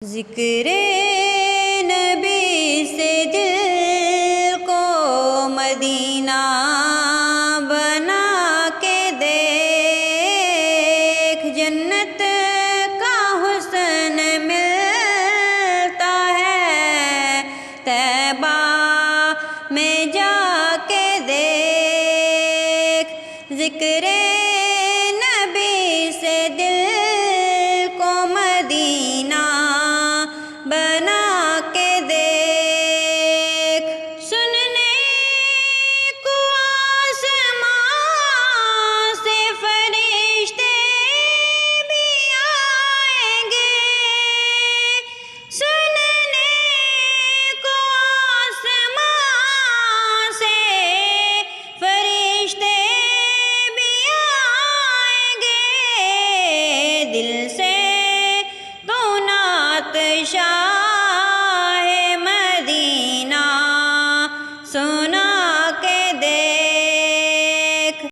ذکر نبی سے دل کو مدینہ بنا کے دیکھ، جنت کا حسن ملتا ہے طیبہ میں جا کے دیکھ۔ ذکر نبی سے دل کو مدینہ بنا کے دیکھ، سننے کو آسمان سے فرشتے بھی آئیں گے، سننے کو آسمان سے فرشتے بھی آئیں گے، دل سے تو نعت شاہ